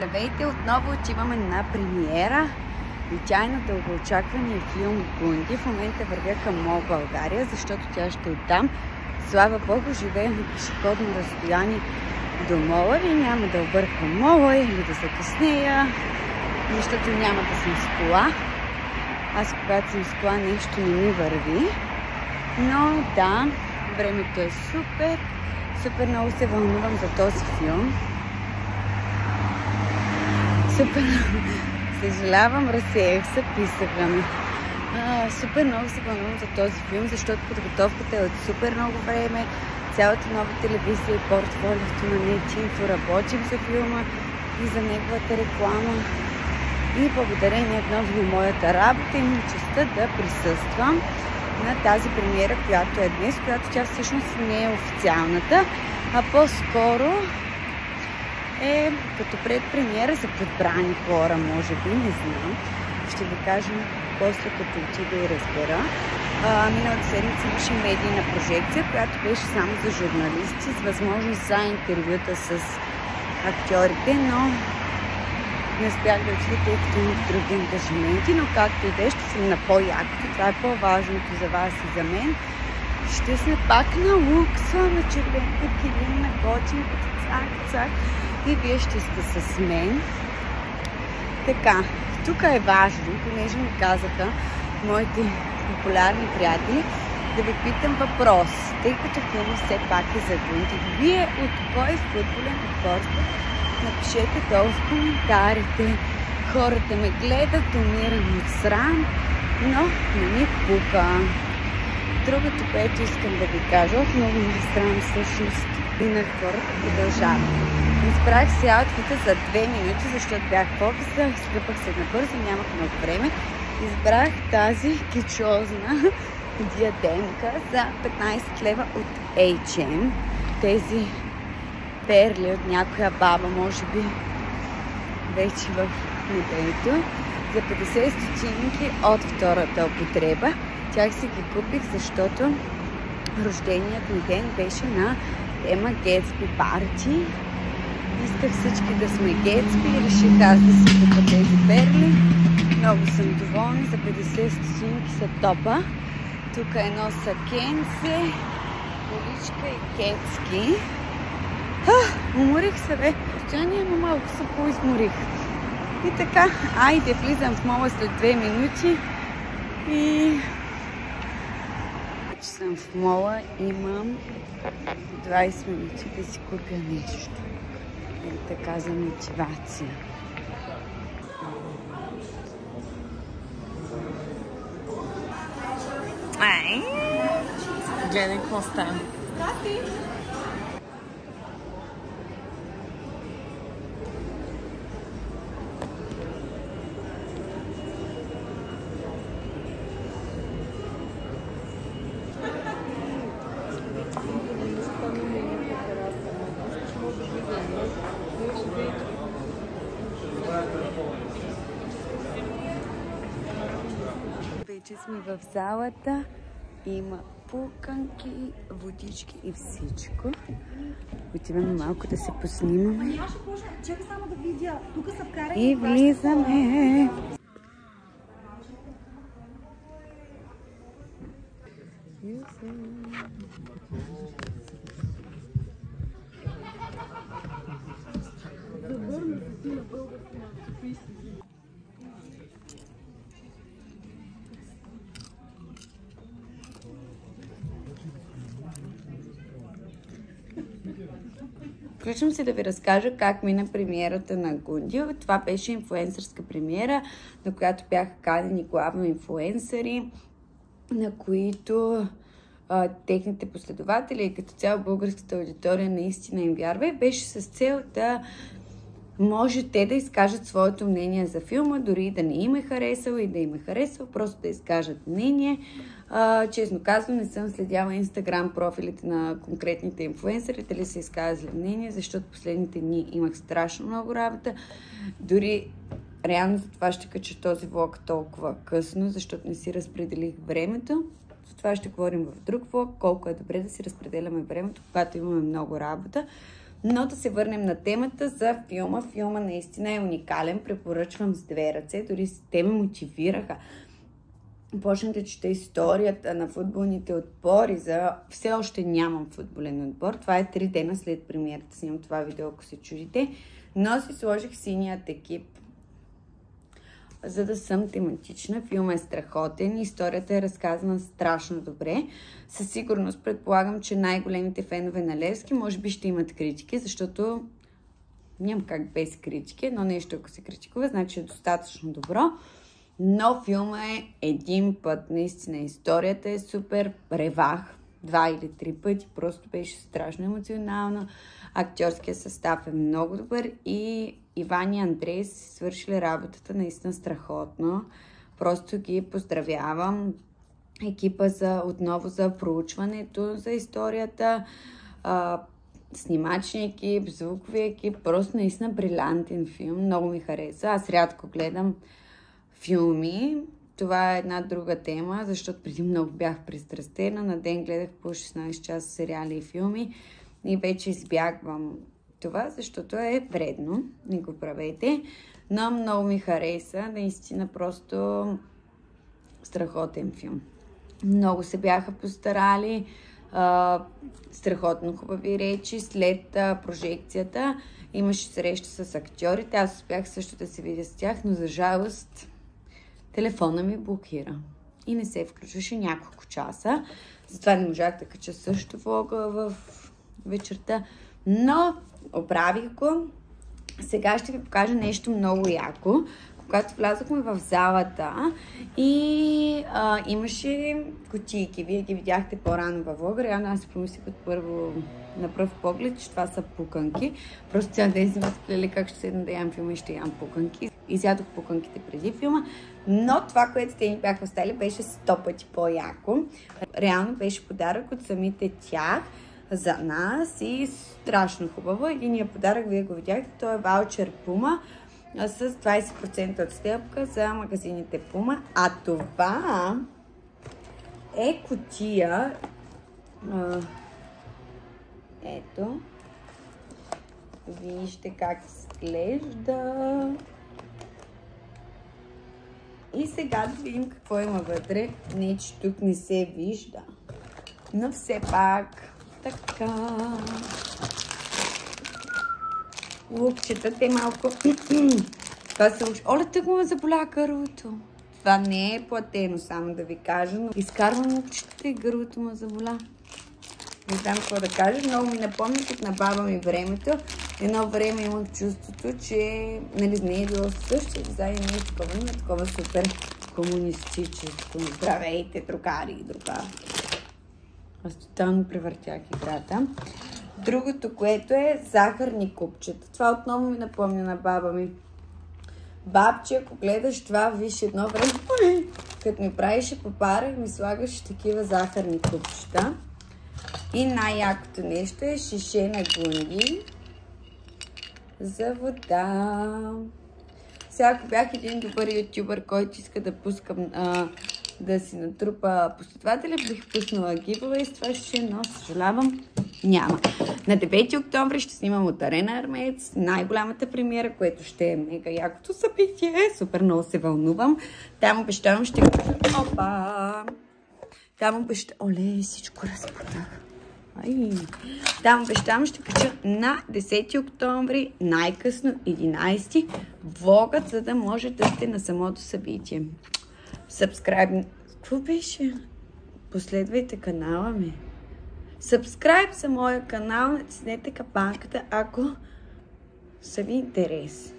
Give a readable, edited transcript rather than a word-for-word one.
Здравейте! Отново отиваме на премиера и тя е на дългоочаквания филм Гунди. В момента вървя към Мол България, защото тя ще е там. Слава Богу, живея на пешеходно разстояние до мола и няма да объркам мола или да закъснея, защото няма да съм с кола. Аз когато съм с кола нещо не ми върви. Но да, времето е супер. Супер много се вълнувам за този филм. Супер, съжалявам, разсеях се, писаха ми. Супер много се вълнувам за този филм, защото подготовката е от супер много време. Цялата нова телевизия и портфолиото на NetInfo работим за филма и за неговата реклама. И благодарение отново на моята работа имам честта да присъствам на тази премиера, която е днес, която тя всъщност не е официалната, а по-скоро е като предпремиера за подбрани хора, може би, не знам. Ще ви кажа после като отида и разбера. Миналата седмица имаше медийна прожекция, която беше само за журналисти, с възможност за интервюта с актьорите, но не успях да отида, тъй като имах други ангажименти, но както и да е, ще съм на по-якото. Това е по-важното за вас и за мен. Ще сме пак на лукса, на червения килим, на готинка, цак-цак. И вие ще сте с мен. Така, тук е важно, понеже ми казаха моите популярни приятели, да ви питам въпрос, тъй като филмът все пак е за Гунди. Вие от кой футболен отбор сте? Напишете долу в коментарите. Хората ме гледат, умирам от срам, но не ми пука. Другото, което искам да ви кажа, много ми срам всъщност и на хората продължава. Избрах си аутфита за 2 минути, защото бях в офиса, скъпах се набързо, нямах много време. Избрах тази кичозна диадемка за 15 лева от H&M. Тези перли от някоя баба, може би вече в небето, за 50 стотинки от втората употреба. Тях си ги купих, защото рожденият ми ден беше на тема Gatsby Party. Исках всички да сме Gatsby и реших аз да си купя тези перли. Много съм доволна, за 50 стотинки са топа. Тук едно са Кенсе, количка и кетски. Уморих се, бе. Течение, но малко се поизморих. И така, айде, влизам в мола след 2 минути и че съм в мола, имам 20 минути да си купя нещо. Или така за мотивация. Ай! Гледай какво става. Вече сме в залата. Има пуканки, водички и всичко. Отиваме малко да се поснимаме. И влизаме. Включвам се да ви разкажа как мина премиерата на Гунди. Това беше инфлуенсърска премиера, на която бяха канени главно инфлуенсъри, на които техните последователи и като цяло българската аудитория наистина им вярва и беше с цел да може те да изкажат своето мнение за филма, дори да не им е харесал и да им е харесал, просто да изкажат мнение. Честно казвам, не съм следяла инстаграм профилите на конкретните инфлуенсъри, дали са изказали мнение, защото последните дни имах страшно много работа. Дори реално за това ще кача този влог толкова късно, защото не си разпределих времето. За това ще говорим в друг влог, колко е добре да си разпределяме времето, когато имаме много работа. Но да се върнем на темата за филма. Филма наистина е уникален, препоръчвам с две ръце, дори те ме мотивираха. Почнах да чета историята на футболните отбори. Все още нямам футболен отбор. Това е 3 дена след премиерата. Снимам това видео, ако се чудите. Но си сложих синият екип, за да съм тематична. Филмът е страхотен. Историята е разказана страшно добре. Със сигурност предполагам, че най-големите фенове на Левски може би ще имат критики, защото няма как без критики. Едно нещо, ако се критикува, значи е достатъчно добро. Но филма е един път. Наистина историята е супер. Ревах 2 или 3 пъти. Просто беше страшно емоционално. Актьорският състав е много добър и Иван и Андрей си свършили работата наистина страхотно. Просто ги поздравявам. Екипа отново за проучването, за историята, снимачния екип, звуковия екип. Просто наистина брилянтен филм. Много ми хареса. Аз рядко гледам филми. Това е една друга тема, защото преди много бях пристрастена. На ден гледах по 16 часа сериали и филми и вече избягвам това, защото е вредно. Не го правете. Но много ми хареса. Наистина просто страхотен филм. Много се бяха постарали. Страхотно хубави речи. След прожекцията имаше среща с актьорите. Аз успях също да се видя с тях, но за жалост телефона ми блокира и не се включваше няколко часа. Затова не можах да кача също влога в вечерта. Но оправих го. Сега ще ви покажа нещо много яко. Когато влязохме в залата и имаше кутийки. Вие ги видяхте по-рано във влога. Реално аз си помислих на пръв поглед, че това са пуканки. Просто цял ден си възпилили как ще седна да ям филма и ще ям пуканки. Изядох пуканките преди филма, но това, което те ни бяха оставили, беше 100 пъти по-яко. Реално беше подарък от самите тях за нас и страшно хубаво. Единият подарък, вие го видяхте, той е ваучер Puma с 20% отстъпка за магазините Puma. А това е кутия. Ето. Вижте как изглежда. И сега да видим какво има вътре. Не, че тук не се вижда. Но все пак така. Лукчета, те малко... Това се луч... Оле, тък му ме заболя гърлото. Това не е платено, само да ви кажа, но изкарвам лукчета и гърлото ме заболя. Не знам какво да кажа. Много ми напомня тук на баба ми времето. Едно време имах чувството, че не е било същия дизайн, не е такова, но е такова супер комунистическо. Здравейте, другари и другарки. Аз тотално превъртях играта. Другото, което е захарни купчета. Това отново ми напомня на баба ми. Бабче, ако гледаш това, виж едно време, като ми правише попарах, ми слагаше такива захарни купчета. И най-якото нещо е шише на гунги за вода. Сега, ако бях един добър ютубър, който иска да пускам, да си натрупа последователи, бих пуснала гивъвей с това шише, но съжалявам, няма. На 9 октомври ще снимам от Арена Армеец, най-голямата премиера, което ще е мега якото събитие. Супер много се вълнувам. Там обещавам ще кажа... Опа! Там обещавам... Оле, всичко разпутах. Там обещавам ще кача на 10 октомври, най-късно 11 влогът, за да може да сте на самото събитие. Subscribe... Какво беше? Последвайте канала ми. Subscribe за моя канал, натиснете камбанката, ако са ви интерес.